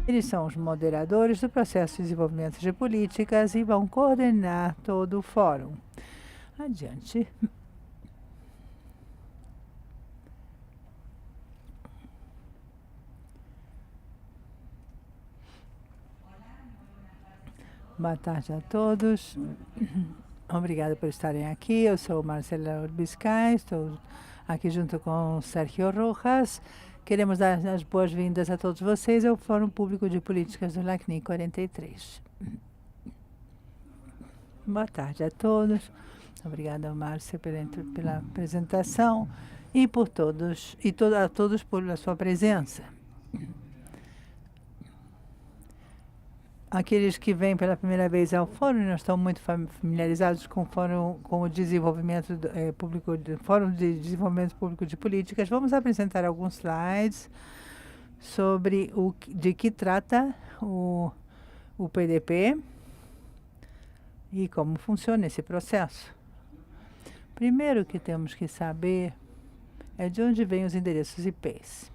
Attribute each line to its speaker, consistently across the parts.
Speaker 1: Eles são os moderadores do processo de desenvolvimento de políticas e vão coordenar todo o fórum. Adiante. Boa tarde a todos. Obrigada por estarem aqui. Eu sou Marcela Urbiscay, estou aqui junto com Sergio Rojas. Queremos dar as boas-vindas a todos vocês ao Fórum Público de Políticas do LACNIC 43. Boa tarde a todos. Obrigada, Márcia, pela apresentação e por todos a todos por sua presença. Aqueles que vêm pela primeira vez ao fórum não estão muito familiarizados com o desenvolvimento público, Fórum de Desenvolvimento Público de Políticas. Vamos apresentar alguns slides sobre de que trata o PDP e como funciona esse processo. Primeiro que temos que saber é de onde vêm os endereços IPs.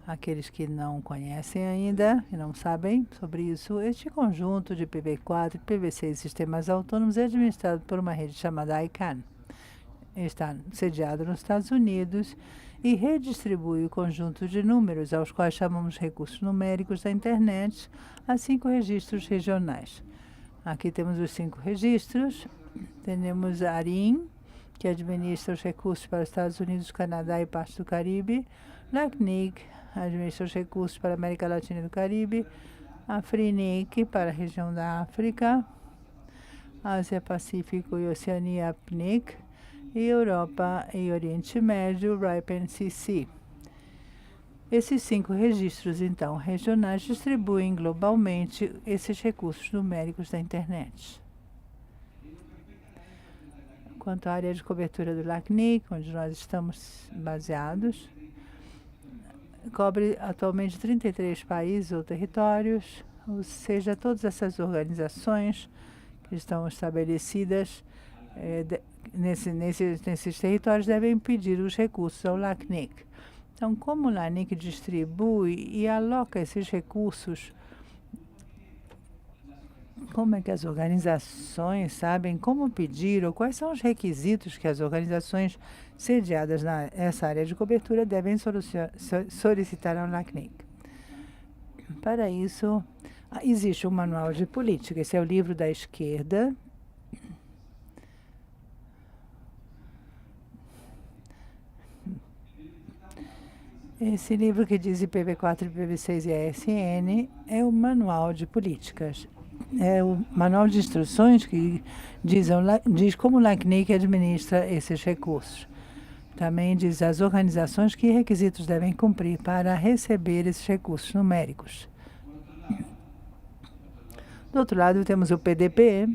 Speaker 1: Aqueles que não conhecem ainda e não sabem sobre isso, este conjunto de IPv4 e IPv6 sistemas autônomos é administrado por uma rede chamada ICANN. Está sediado nos Estados Unidos e redistribui o conjunto de números, aos quais chamamos recursos numéricos da internet, a 5 registros regionais. Aqui temos os 5 registros. Temos a ARIN, que administra os recursos para os Estados Unidos, Canadá e parte do Caribe. LACNIC administra os recursos para a América Latina e do Caribe. A FRENIC para a região da África. Ásia, Pacífico e Oceania, PNIC. E Europa e Oriente Médio, RIPE-NCC. Esses 5 registros, então, regionais, distribuem globalmente esses recursos numéricos da internet. Quanto à área de cobertura do LACNIC, onde nós estamos baseados, cobre atualmente 33 países ou territórios, ou seja, todas essas organizações que estão estabelecidas nesses territórios devem pedir os recursos ao LACNIC. Então, como o LACNIC distribui e aloca esses recursos, como é que as organizações sabem como pedir ou quais são os requisitos que as organizações sediadas nessa área de cobertura devem solicitar ao LACNIC? Para isso, existe um manual de política. Esse é o livro da esquerda. Esse livro que diz IPv4, IPv6 e ASN é o manual de políticas. É o manual de instruções que diz como o LACNIC administra esses recursos. Também diz as organizações que requisitos devem cumprir para receber esses recursos numéricos. Do outro lado, temos o PDP.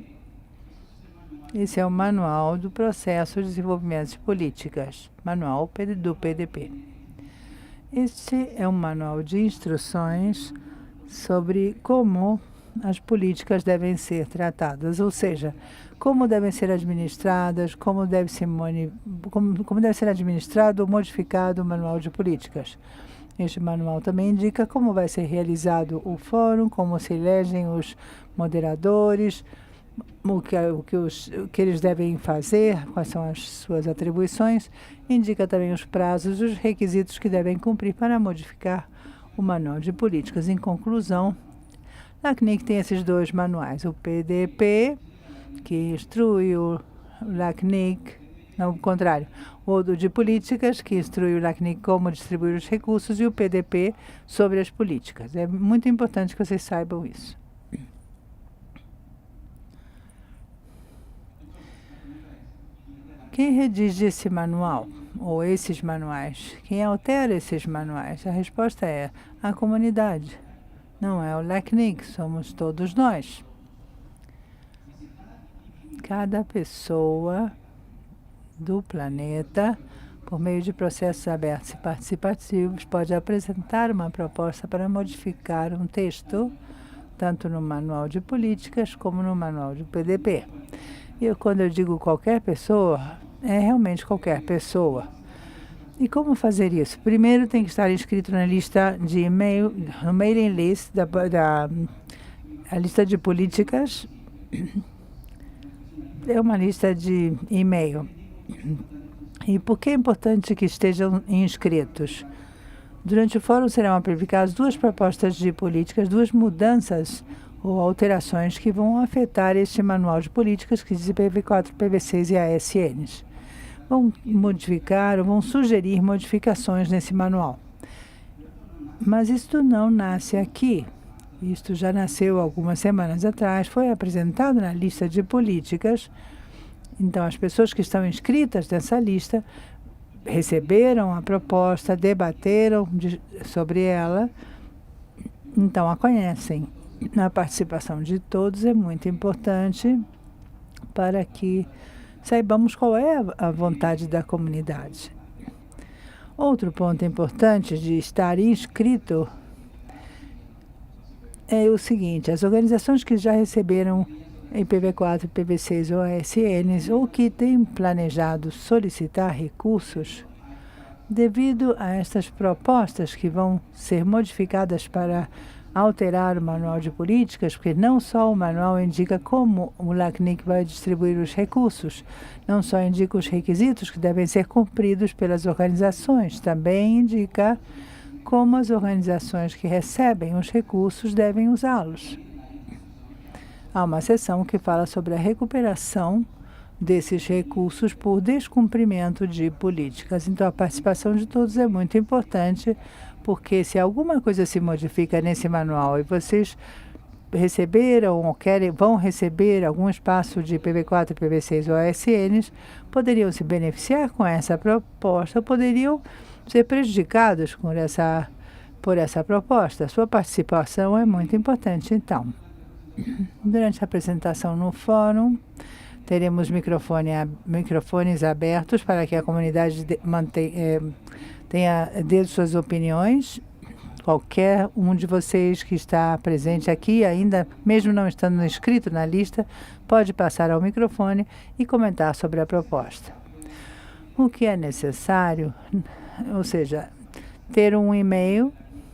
Speaker 1: Esse é o manual do processo de desenvolvimento de políticas, manual do PDP. Este é um manual de instruções sobre como as políticas devem ser tratadas, ou seja, como devem ser administradas, como deve ser administrado ou modificado o manual de políticas. Este manual também indica como vai ser realizado o fórum, como se elegem os moderadores, o que eles devem fazer, quais são as suas atribuições. Indica também os prazos e os requisitos que devem cumprir para modificar o manual de políticas. Em conclusão, LACNIC tem esses 2 manuais, o PDP, que instrui o LACNIC, não, o contrário, o de políticas, que instrui o LACNIC como distribuir os recursos, e o PDP sobre as políticas. É muito importante que vocês saibam isso. Quem redige esse manual, ou esses manuais? Quem altera esses manuais? A resposta é a comunidade. Não é o LACNIC, somos todos nós. Cada pessoa do planeta, por meio de processos abertos e participativos, pode apresentar uma proposta para modificar um texto, tanto no manual de políticas como no manual do PDP. E quando eu digo qualquer pessoa, é realmente qualquer pessoa. E como fazer isso? Primeiro tem que estar inscrito na lista de e-mail, no mailing list a lista de políticas. É uma lista de e-mail. E por que é importante que estejam inscritos? Durante o fórum serão publicadas 2 propostas de políticas, 2 mudanças ou alterações que vão afetar este manual de políticas que diz PV4, PV6 e ASNs. Vão modificar ou vão sugerir modificações nesse manual. Mas isto não nasce aqui. Isto já nasceu algumas semanas atrás, foi apresentado na lista de políticas. Então, as pessoas que estão inscritas nessa lista receberam a proposta, debateram sobre ela, então a conhecem. A participação de todos é muito importante para que saibamos qual é a vontade da comunidade. Outro ponto importante de estar inscrito é o seguinte: as organizações que já receberam em PV4, PV6 ou ASNs ou que têm planejado solicitar recursos, devido a estas propostas que vão ser modificadas para alterar o manual de políticas, porque não só o manual indica como o LACNIC vai distribuir os recursos, não só indica os requisitos que devem ser cumpridos pelas organizações, também indica como as organizações que recebem os recursos devem usá-los. Há uma seção que fala sobre a recuperação desses recursos por descumprimento de políticas. Então, a participação de todos é muito importante, porque se alguma coisa se modifica nesse manual e vocês receberam ou vão receber algum espaço de PV4, PV6 ou ASNs, poderiam se beneficiar com essa proposta, poderiam ser prejudicados por essa proposta. Sua participação é muito importante, então. Durante a apresentação no fórum, teremos microfones abertos para que a comunidade dê suas opiniões. Qualquer um de vocês que está presente aqui, ainda mesmo não estando inscrito na lista, pode passar ao microfone e comentar sobre a proposta. O que é necessário, ou seja, ter um e-mail.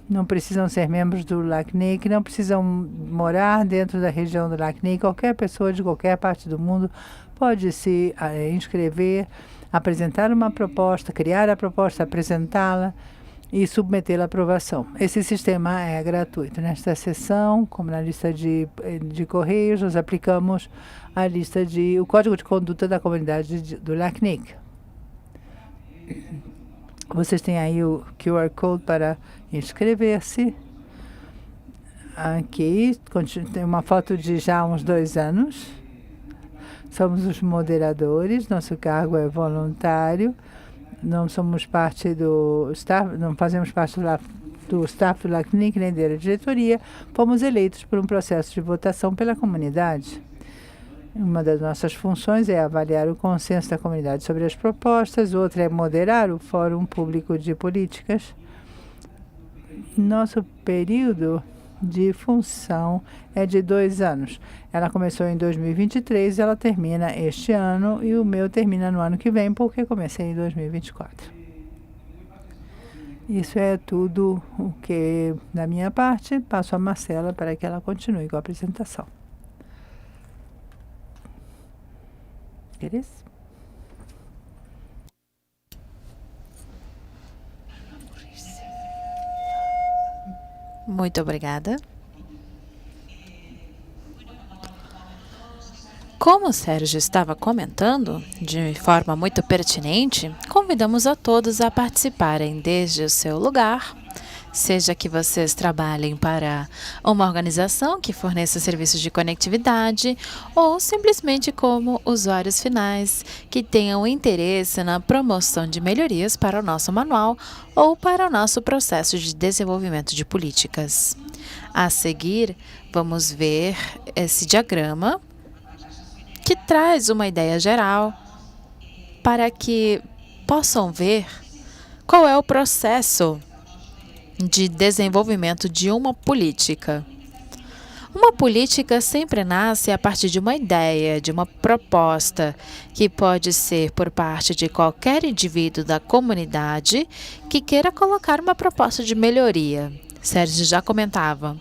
Speaker 1: Não precisam ser membros do LACNIC, não precisam morar dentro da região do LACNIC. Qualquer pessoa de qualquer parte do mundo pode se inscrever, apresentar uma proposta, criar a proposta, apresentá-la e submetê-la à aprovação. Esse sistema é gratuito. Nesta sessão, como na lista de correios, nós aplicamos o Código de Conduta da Comunidade do LACNIC. Vocês têm aí o QR Code para inscrever-se. Aqui tem uma foto de já uns 2 anos. Somos os moderadores, nosso cargo é voluntário. Não somos parte do staff, não fazemos parte do staff do LACNIC nem da diretoria. Fomos eleitos por um processo de votação pela comunidade. Uma das nossas funções é avaliar o consenso da comunidade sobre as propostas, outra é moderar o Fórum Público de Políticas. Nosso período de função é de 2 anos. Ela começou em 2023, ela termina este ano e o meu termina no ano que vem, porque comecei em 2024. Isso é tudo o que da minha parte. Passo a Marcela para que ela continue com a apresentação. Queres?
Speaker 2: Muito obrigada. Como o Sérgio estava comentando, de forma muito pertinente, convidamos a todos a participarem desde o seu lugar, seja que vocês trabalhem para uma organização que forneça serviços de conectividade ou simplesmente como usuários finais que tenham interesse na promoção de melhorias para o nosso manual ou para o nosso processo de desenvolvimento de políticas. A seguir, vamos ver esse diagrama que traz uma ideia geral para que possam ver qual é o processo de desenvolvimento de uma política. Uma política sempre nasce a partir de uma ideia, de uma proposta, que pode ser por parte de qualquer indivíduo da comunidade que queira colocar uma proposta de melhoria. Sérgio já comentava,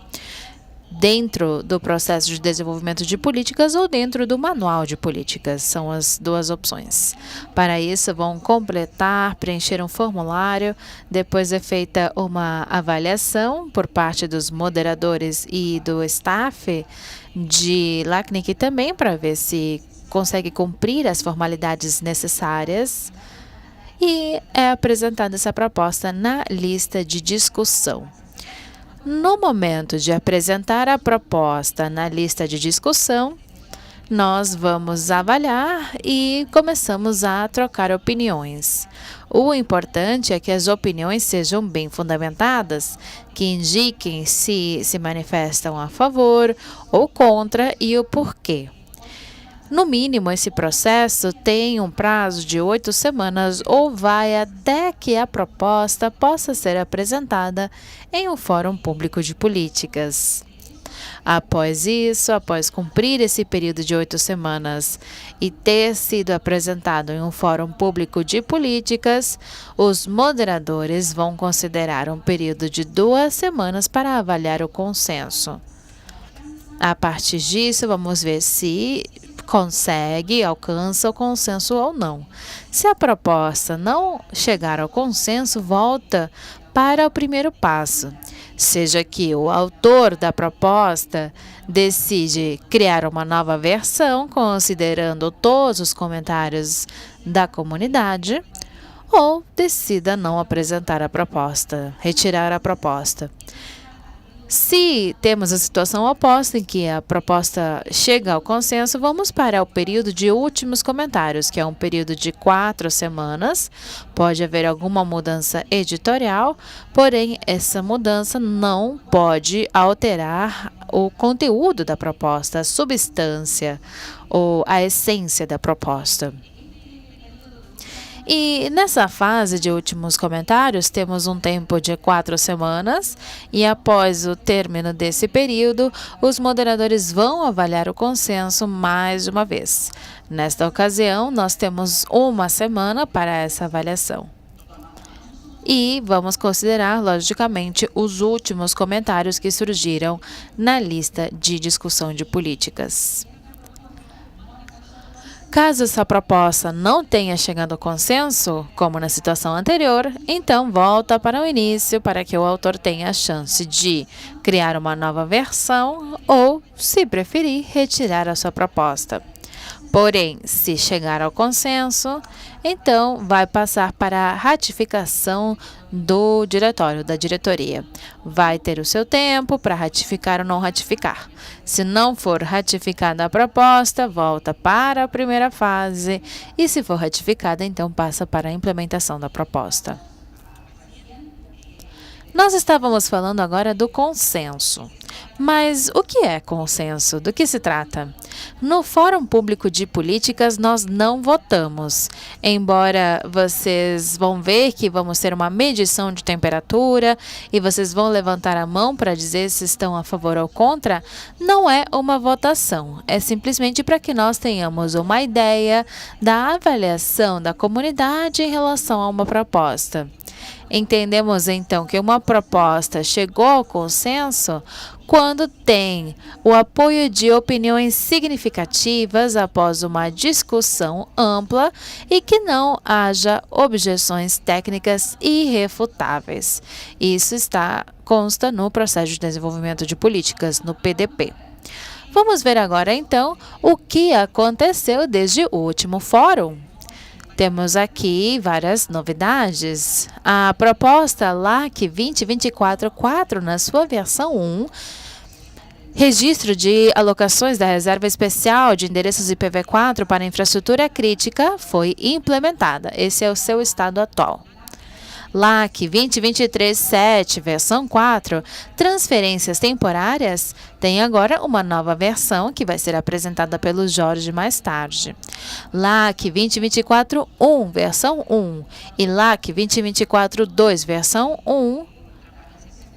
Speaker 2: dentro do processo de desenvolvimento de políticas ou dentro do manual de políticas, são as duas opções. Para isso, vão completar, preencher um formulário, depois é feita uma avaliação por parte dos moderadores e do staff de LACNIC também, para ver se consegue cumprir as formalidades necessárias, e é apresentada essa proposta na lista de discussão. No momento de apresentar a proposta na lista de discussão, nós vamos avaliar e começamos a trocar opiniões. O importante é que as opiniões sejam bem fundamentadas, que indiquem se manifestam a favor ou contra e o porquê. No mínimo, esse processo tem um prazo de 8 semanas ou vai até que a proposta possa ser apresentada em um fórum público de políticas. Após isso, após cumprir esse período de 8 semanas e ter sido apresentado em um fórum público de políticas, os moderadores vão considerar um período de 2 semanas para avaliar o consenso. A partir disso, vamos ver se alcança o consenso ou não. Se a proposta não chegar ao consenso, volta para o primeiro passo. Seja que o autor da proposta decide criar uma nova versão, considerando todos os comentários da comunidade, ou decida não apresentar a proposta, retirar a proposta. Se temos a situação oposta, em que a proposta chega ao consenso, vamos para o período de últimos comentários, que é um período de 4 semanas. Pode haver alguma mudança editorial, porém, essa mudança não pode alterar o conteúdo da proposta, a substância ou a essência da proposta. E nessa fase de últimos comentários, temos um tempo de 4 semanas e após o término desse período, os moderadores vão avaliar o consenso mais uma vez. Nesta ocasião, nós temos 1 semana para essa avaliação. E vamos considerar, logicamente, os últimos comentários que surgiram na lista de discussão de políticas. Caso essa proposta não tenha chegado ao consenso, como na situação anterior, então volta para o início para que o autor tenha a chance de criar uma nova versão ou, se preferir, retirar a sua proposta. Porém, se chegar ao consenso, então vai passar para a ratificação do diretório, da diretoria. Vai ter o seu tempo para ratificar ou não ratificar. Se não for ratificada a proposta, volta para a primeira fase e, se for ratificada, então passa para a implementação da proposta. Nós estávamos falando agora do consenso. Mas o que é consenso? Do que se trata? No Fórum Público de Políticas, nós não votamos. Embora vocês vão ver que vamos ter uma medição de temperatura e vocês vão levantar a mão para dizer se estão a favor ou contra, não é uma votação. É simplesmente para que nós tenhamos uma ideia da avaliação da comunidade em relação a uma proposta. Entendemos, então, que uma proposta chegou ao consenso quando tem o apoio de opiniões significativas após uma discussão ampla e que não haja objeções técnicas irrefutáveis. Isso consta no processo de desenvolvimento de políticas, no PDP. Vamos ver agora, então, o que aconteceu desde o último fórum. Temos aqui várias novidades. A proposta LAC 2024-4, na sua versão 1, registro de alocações da Reserva Especial de Endereços IPv4 para infraestrutura crítica, foi implementada. Esse é o seu estado atual. LAC 2023-7, versão 4, transferências temporárias, tem agora uma nova versão que vai ser apresentada pelo Jorge mais tarde. LAC 2024-1, versão 1 e LAC 2024-2, versão 1,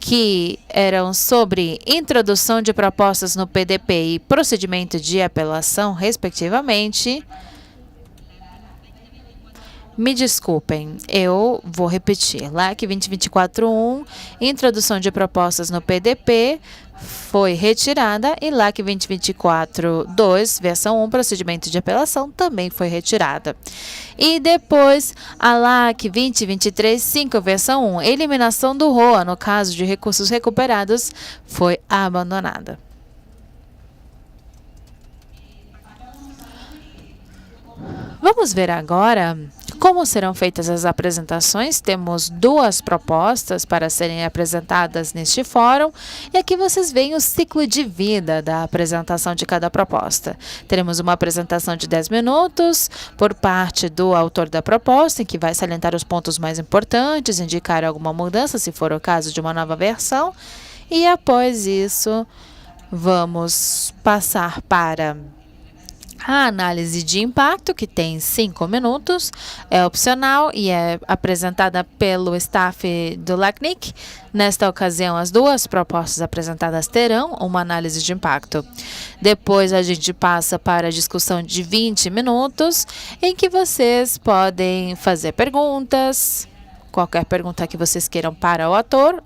Speaker 2: que eram sobre introdução de propostas no PDP e procedimento de apelação, respectivamente. Me desculpem, eu vou repetir. LAC 2024-1, introdução de propostas no PDP, foi retirada, e LAC 2024-2, versão 1, procedimento de apelação, também foi retirada. E depois, a LAC 2023-5, versão 1, eliminação do ROA, no caso de recursos recuperados, foi abandonada. Vamos ver agora como serão feitas as apresentações. Temos 2 propostas para serem apresentadas neste fórum, e aqui vocês veem o ciclo de vida da apresentação de cada proposta. Teremos uma apresentação de 10 minutos por parte do autor da proposta, em que vai salientar os pontos mais importantes, indicar alguma mudança, se for o caso de uma nova versão, e após isso, vamos passar para a análise de impacto, que tem 5 minutos, é opcional e é apresentada pelo staff do LACNIC. Nesta ocasião, as 2 propostas apresentadas terão uma análise de impacto. Depois, a gente passa para a discussão de 20 minutos, em que vocês podem fazer perguntas, qualquer pergunta que vocês queiram para o autor,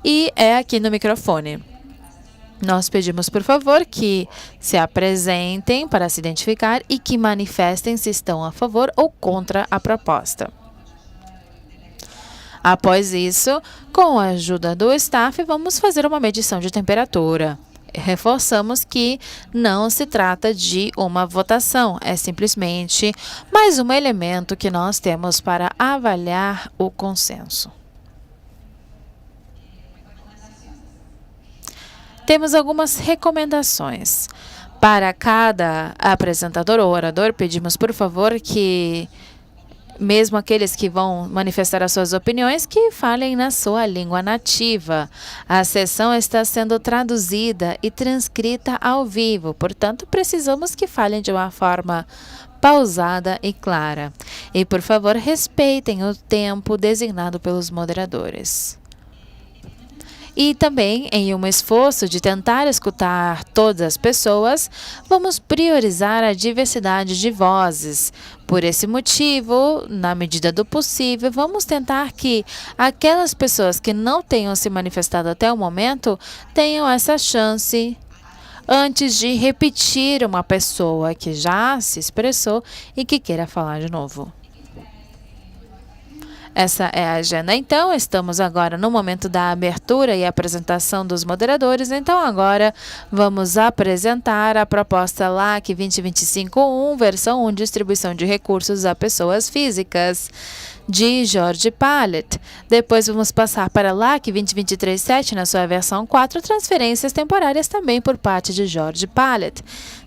Speaker 2: e é aqui no microfone. Nós pedimos, por favor, que se apresentem para se identificar e que manifestem se estão a favor ou contra a proposta. Após isso, com a ajuda do staff, vamos fazer uma medição de temperatura. Reforçamos que não se trata de uma votação, é simplesmente mais um elemento que nós temos para avaliar o consenso. Temos algumas recomendações. Para cada apresentador ou orador, pedimos, por favor, que, mesmo aqueles que vão manifestar as suas opiniões, que falem na sua língua nativa. A sessão está sendo traduzida e transcrita ao vivo, portanto, precisamos que falem de uma forma pausada e clara. E, por favor, respeitem o tempo designado pelos moderadores. E também, em um esforço de tentar escutar todas as pessoas, vamos priorizar a diversidade de vozes. Por esse motivo, na medida do possível, vamos tentar que aquelas pessoas que não tenham se manifestado até o momento tenham essa chance antes de repetir uma pessoa que já se expressou e que queira falar de novo. Essa é a agenda. Então, estamos agora no momento da abertura e apresentação dos moderadores. Então, agora vamos apresentar a proposta LAC 2025-1, versão 1, distribuição de recursos a pessoas físicas, de Jorge Pallet. Depois vamos passar para LAC 2023-7, na sua versão 4, transferências temporárias também por parte de Jorge Pallet.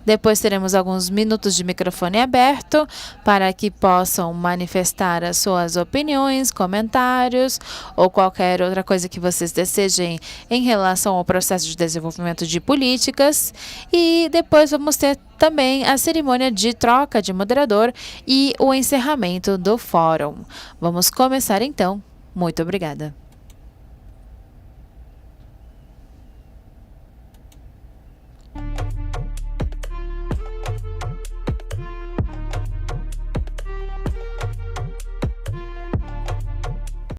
Speaker 2: Depois teremos alguns minutos de microfone aberto para que possam manifestar as suas opiniões, comentários ou qualquer outra coisa que vocês desejem em relação ao processo de desenvolvimento de políticas. E depois vamos ter também a cerimônia de troca de moderador e o encerramento do fórum. Vamos começar então. Muito obrigada.